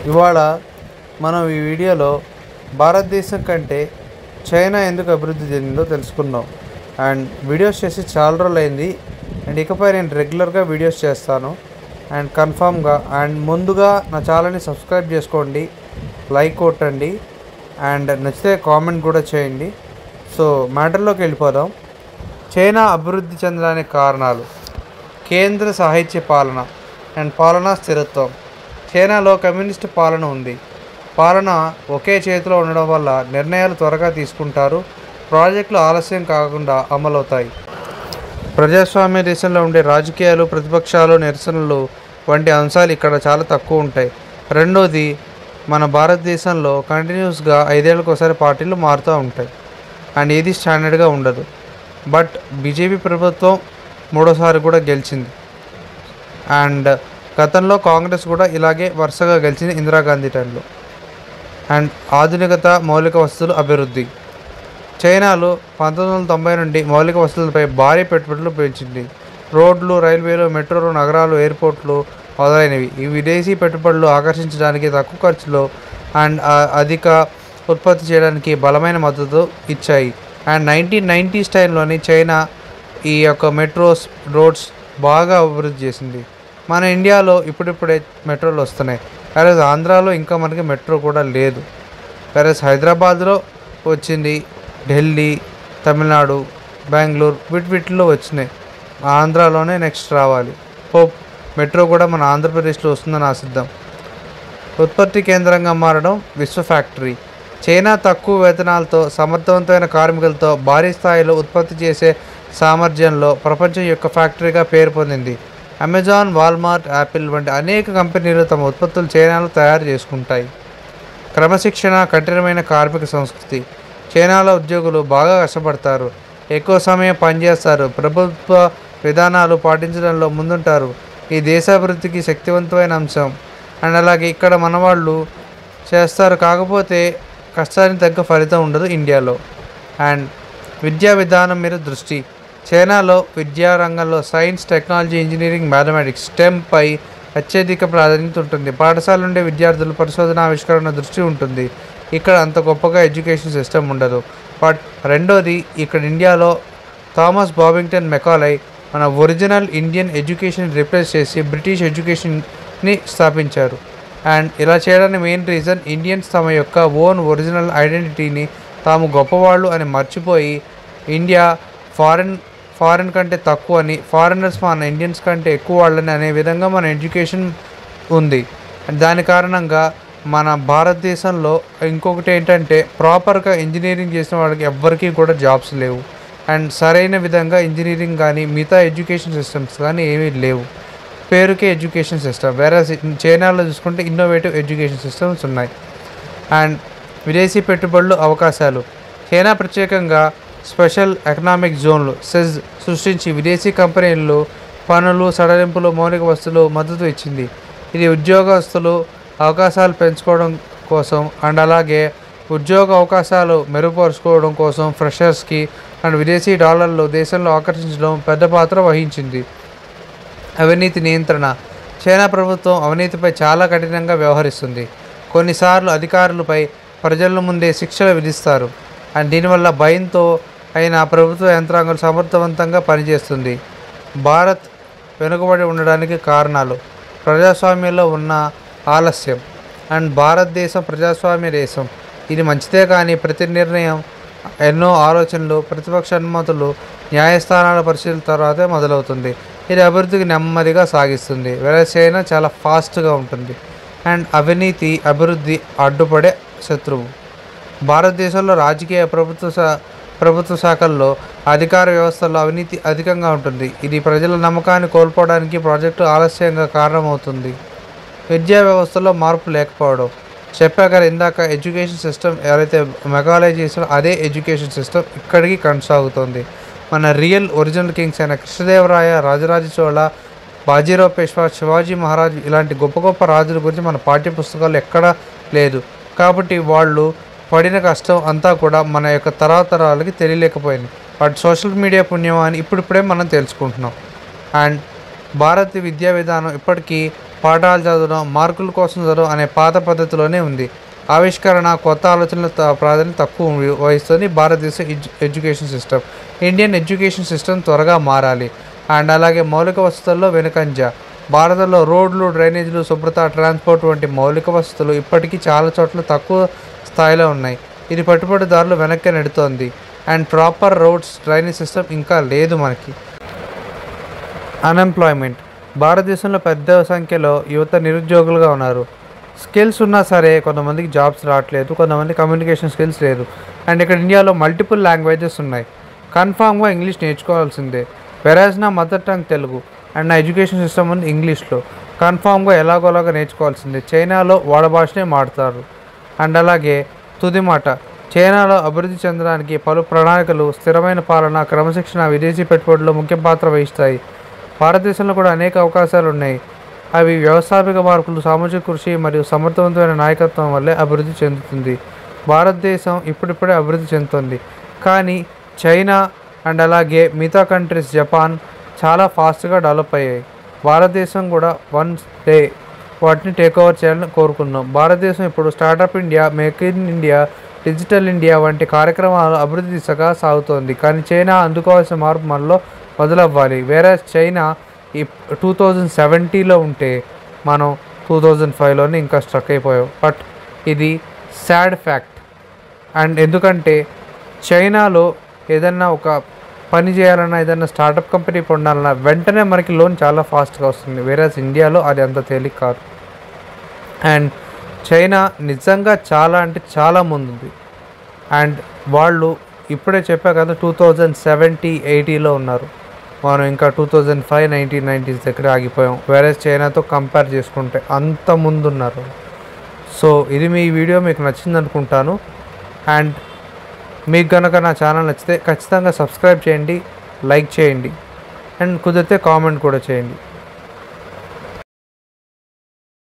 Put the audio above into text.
ఇవాళ మనం ఈ వీడియోలో భారతదేశం కంటే చైనా ఎందుకు అభివృద్ధి చెందిందో తెలుసుకుందాం. అండ్ వీడియోస్ చేసి చాలా రోజులు అయింది. అండ్ ఇకపై నేను రెగ్యులర్గా వీడియోస్ చేస్తాను అండ్ కన్ఫామ్గా. అండ్ ముందుగా నా ఛానల్ని సబ్స్క్రైబ్ చేసుకోండి, లైక్ కొట్టండి అండ్ నచ్చితే కామెంట్ కూడా చేయండి. సో మ్యాటర్లోకి వెళ్ళిపోదాం. చైనా అభివృద్ధి చెందడానికి కారణాలు: కేంద్ర సాహిత్య పాలన అండ్ పాలనా స్థిరత్వం. చైనాలో కమ్యూనిస్టు పాలన ఉంది. పాలన ఒకే చేతిలో ఉండడం వల్ల నిర్ణయాలు త్వరగా తీసుకుంటారు, ప్రాజెక్టులు ఆలస్యం కాకుండా అమలవుతాయి. ప్రజాస్వామ్య దేశంలో ఉండే రాజకీయాలు, ప్రతిపక్షాలు, నిరసనలు వంటి అంశాలు ఇక్కడ చాలా తక్కువ ఉంటాయి. రెండోది, మన భారతదేశంలో కంటిన్యూస్గా 5 ఏళ్ళకి ఒకసారి పార్టీలు మారుతూ ఉంటాయి అండ్ ఏది స్టాండర్డ్గా ఉండదు. బట్ బీజేపీ ప్రభుత్వం 3వ సారి కూడా గెలిచింది. అండ్ గతంలో కాంగ్రెస్ కూడా ఇలాగే వరుసగా గెలిచింది ఇందిరాగాంధీ టైంలో. అండ్ ఆధునికత, మౌలిక వసతులు అభివృద్ధి. చైనాలో 1990 నుండి మౌలిక వసతులపై భారీ పెట్టుబడులు పెంచింది. రోడ్లు, రైల్వేలు, మెట్రోలు, నగరాలు, ఎయిర్పోర్ట్లు మొదలైనవి. ఈ విదేశీ పెట్టుబడులు ఆకర్షించడానికి తక్కువ ఖర్చులో అండ్ అధిక ఉత్పత్తి చేయడానికి బలమైన మద్దతు ఇచ్చాయి. అండ్ 1990s టైంలోని చైనా ఈ యొక్క మెట్రోస్, రోడ్స్ బాగా అభివృద్ధి చేసింది. మన ఇండియాలో ఇప్పుడిప్పుడే మెట్రోలు వస్తున్నాయి. వేరేజ్ ఆంధ్రాలో ఇంకా మనకి మెట్రో కూడా లేదు. వేరేజ్ హైదరాబాద్లో వచ్చింది, ఢిల్లీ, తమిళనాడు, బెంగళూరు వీటిలో వచ్చినాయి. ఆంధ్రాలోనే నెక్స్ట్ రావాలి. హోప్ మెట్రో కూడా మన ఆంధ్రప్రదేశ్లో వస్తుందని ఆశిద్దాం. ఉత్పత్తి కేంద్రంగా మారడం, విశ్వ ఫ్యాక్టరీ. చైనా తక్కువ వేతనాలతో, సమర్థవంతమైన కార్మికులతో భారీ స్థాయిలో ఉత్పత్తి చేసే సామర్థ్యంలో ప్రపంచం యొక్క ఫ్యాక్టరీగా పేరు పొందింది. అమెజాన్, వాల్మార్ట్, యాపిల్ వంటి అనేక కంపెనీలు తమ ఉత్పత్తులు చైనాలో తయారు చేసుకుంటాయి. క్రమశిక్షణ, కఠినమైన కార్మిక సంస్కృతి. చైనాలో ఉద్యోగులు బాగా కష్టపడతారు, ఎక్కువ సమయం పనిచేస్తారు, ప్రభుత్వ విధానాలు పాటించడంలో ముందుంటారు. ఈ దేశాభివృద్ధికి శక్తివంతమైన అంశం. అండ్ అలాగే ఇక్కడ మన వాళ్ళు చేస్తారు, కాకపోతే కష్టానికి తగ్గ ఫలితం ఉండదు ఇండియాలో. అండ్ విద్యా విధానం మీద దృష్టి. చైనాలో విద్యా రంగంలో సైన్స్, టెక్నాలజీ, ఇంజనీరింగ్, మ్యాథమెటిక్స్, స్టెమ్పై అత్యధిక ప్రాధాన్యత ఉంటుంది. పాఠశాల నుండి విద్యార్థులు పరిశోధన, ఆవిష్కరణ దృష్టి ఉంటుంది. ఇక్కడ అంత గొప్పగా ఎడ్యుకేషన్ సిస్టమ్ ఉండదు. బట్ రెండోది, ఇక్కడ ఇండియాలో థామస్ బాబింగ్టన్ మెకాలై మన ఒరిజినల్ ఇండియన్ ఎడ్యుకేషన్ రిప్లేస్ చేసి బ్రిటిష్ ఎడ్యుకేషన్ని స్థాపించారు. అండ్ ఇలా చేయడానికి మెయిన్ రీజన్, ఇండియన్స్ తమ యొక్క ఓన్ ఒరిజినల్ ఐడెంటిటీని తాము గొప్పవాళ్ళు అని మర్చిపోయి ఇండియా ఫారెన్ కంటే తక్కువ అని, ఫారినర్స్ మన ఇండియన్స్ కంటే ఎక్కువ వాళ్ళని అనే విధంగా మన ఎడ్యుకేషన్ ఉంది. దాని కారణంగా మన భారతదేశంలో ఇంకొకటి ఏంటంటే, ప్రాపర్గా ఇంజనీరింగ్ చేసిన వాళ్ళకి ఎవ్వరికీ కూడా జాబ్స్ లేవు. అండ్ సరైన విధంగా ఇంజనీరింగ్ కానీ మిగతా ఎడ్యుకేషన్ సిస్టమ్స్ కానీ ఏమీ లేవు. పేరుకే ఎడ్యుకేషన్ సిస్టమ్. వేరే చైనాలో చూసుకుంటే ఇన్నోవేటివ్ ఎడ్యుకేషన్ సిస్టమ్స్ ఉన్నాయి. అండ్ విదేశీ పెట్టుబడులు అవకాశాలు. చైనా ప్రత్యేకంగా స్పెషల్ ఎకనామిక్ జోన్లు సెజ్ సృష్టించి విదేశీ కంపెనీలు పనులు, సడలింపులు, మౌలిక వస్తువులు మద్దతు ఇచ్చింది. ఇది ఉద్యోగస్తులు అవకాశాలు పెంచుకోవడం కోసం అండ్ అలాగే ఉద్యోగ అవకాశాలు మెరుగుపరుచుకోవడం కోసం ఫ్రెషర్స్కి అండ్ విదేశీ డాలర్లు దేశంలో ఆకర్షించడం పెద్ద పాత్ర వహించింది. అవినీతి నియంత్రణ. చైనా ప్రభుత్వం అవినీతిపై చాలా కఠినంగా వ్యవహరిస్తుంది. కొన్నిసార్లు అధికారులపై ప్రజల ముందే శిక్షలు విధిస్తారు. అండ్ దీనివల్ల భయంతో అయిన ప్రభుత్వ యంత్రాంగం సమర్థవంతంగా పనిచేస్తుంది. భారత్ వెనుకబడి ఉండడానికి కారణాలు: ప్రజాస్వామ్యంలో ఉన్న ఆలస్యం. అండ్ భారతదేశం ప్రజాస్వామ్య దేశం. ఇది మంచిదే, కానీ ప్రతి నిర్ణయం, ఎన్నో ఆలోచనలు, ప్రతిపక్ష అనుమతులు, న్యాయస్థానాల పరిశీలన తర్వాతే మొదలవుతుంది. ఇది అభివృద్ధికి నెమ్మదిగా సాగిస్తుంది. వేరే చైనా చాలా ఫాస్ట్గా ఉంటుంది. అండ్ అవినీతి అభివృద్ధి అడ్డుపడే శత్రువు. భారతదేశంలో రాజకీయ, ప్రభుత్వ శాఖల్లో, అధికార వ్యవస్థల్లో అవినీతి అధికంగా ఉంటుంది. ఇది ప్రజల నమ్మకాన్ని కోల్పోవడానికి, ప్రాజెక్టు ఆలస్యంగా కారణమవుతుంది. విద్యా వ్యవస్థలో మార్పు లేకపోవడం. చెప్పాక ఇందాక ఎడ్యుకేషన్ సిస్టమ్ ఎవరైతే మెకాలై చేసారో అదే ఎడ్యుకేషన్ సిస్టమ్ ఇక్కడికి కొనసాగుతుంది. మన రియల్ ఒరిజినల్ కింగ్స్ అయిన కృష్ణదేవరాయ, రాజరాజ చోళ, బాజీరావు పేష్వా, శివాజీ మహారాజ్ ఇలాంటి గొప్ప గొప్ప రాజుల గురించి మన పాఠ్యపుస్తకాలు ఎక్కడా లేదు. కాబట్టి వాళ్ళు పడిన కష్టం అంతా కూడా మన యొక్క తరాలకి తెలియలేకపోయింది. బట్ సోషల్ మీడియా పుణ్యం అని ఇప్పుడిప్పుడే మనం తెలుసుకుంటున్నాం. అండ్ భారత విద్యా విధానం ఇప్పటికీ పాఠాలు చదవడం, మార్కుల కోసం చదవడం అనే పాత పద్ధతిలోనే ఉంది. ఆవిష్కరణ, కొత్త ఆలోచనల ప్రాధాన్యత తక్కువ వహిస్తుంది భారతదేశ education system. Indian education system త్వరగా మారాలి. అండ్ అలాగే మౌలిక వసతుల్లో వెనుకంజ. భారతంలో రోడ్లు, డ్రైనేజీలు, శుభ్రత, ట్రాన్స్పోర్ట్ వంటి మౌలిక వసతులు ఇప్పటికీ చాలా చోట్ల తక్కువ స్థాయిలో ఉన్నాయి. ఇది పెట్టుబడిదారులు వెనక్కి నెడుతోంది. And proper roads, drainage system ఇంకా లేదు మనకి. అన్ఎంప్లాయ్మెంట్. భారతదేశంలో పెద్ద సంఖ్యలో యువత నిరుద్యోగులుగా ఉన్నారు. స్కిల్స్ ఉన్నా సరే కొంతమందికి జాబ్స్ రావట్లేదు, కొంతమంది కమ్యూనికేషన్ స్కిల్స్ లేదు. అండ్ ఇక్కడ ఇండియాలో మల్టిపుల్ లాంగ్వేజెస్ ఉన్నాయి. కన్ఫామ్గా ఇంగ్లీష్ నేర్చుకోవాల్సిందే. వెరాజ్ నా మదర్ టంగ్ తెలుగు అండ్ నా ఎడ్యుకేషన్ సిస్టమ్ ఉంది ఇంగ్లీష్లో. కన్ఫామ్గా ఎలాగోలాగా నేర్చుకోవాల్సిందే. చైనాలో వాళ్ళ భాషనే మాడతారు. అండ్ అలాగే తుది మాట. చైనాలో అభివృద్ధి చెందడానికి పలు ప్రణాళికలు, స్థిరమైన పాలన, క్రమశిక్షణ, విదేశీ పెట్టుబడులు ముఖ్య పాత్ర వహిస్తాయి. భారతదేశంలో కూడా అనేక అవకాశాలు ఉన్నాయి. అవి వ్యవస్థాపిక మార్పులు, సామాజిక కృషి మరియు సమర్థవంతమైన నాయకత్వం వల్లే అభివృద్ధి చెందుతుంది. భారతదేశం ఇప్పుడిప్పుడే అభివృద్ధి చెందుతుంది. కానీ చైనా అండ్ అలాగే మిగతా కంట్రీస్, జపాన్ చాలా ఫాస్ట్గా డెవలప్ అయ్యాయి. భారతదేశం కూడా వన్స్ డే వాటిని టేక్ ఓవర్ చేయాలని కోరుకున్నాం. భారతదేశం ఇప్పుడు startup India, make in India, digital India వంటి కార్యక్రమాలు అభివృద్ధి దిశగా సాగుతోంది. కానీ చైనా అందుకోవాల్సిన మార్పు మనలో మొదలవ్వాలి. వేరే చైనా ఈ 2070లో ఉంటే మనం 2005లోనే ఇంకా స్ట్రక్ అయిపోయాం. బట్ ఇది సాడ్ ఫ్యాక్ట్. అండ్ ఎందుకంటే చైనాలో ఏదన్నా ఒక పని చేయాలన్నా, ఏదైనా స్టార్టప్ కంపెనీ పొందాలన్నా వెంటనే మనకి లోన్ చాలా ఫాస్ట్గా వస్తుంది. వేరే ఇండియాలో అది అంత తేలిక కాదు. అండ్ చైనా నిజంగా చాలా అంటే చాలా ముందుంది. అండ్ వాళ్ళు ఇప్పుడే చెప్పా కదా 2070, 80లో ఉన్నారు. మనం ఇంకా 2005, 1990s దగ్గర ఆగిపోయాం. వేరే చైనాతో కంపేర్ చేసుకుంటే అంత ముందున్నారు. సో ఇది మీ వీడియో మీకు నచ్చింది అనుకుంటాను. అండ్ మీకు కనుక నా ఛానల్ నచ్చితే ఖచ్చితంగా సబ్స్క్రైబ్ చేయండి, లైక్ చేయండి, అండ్ కుదిరితే కామెంట్ కూడా చేయండి.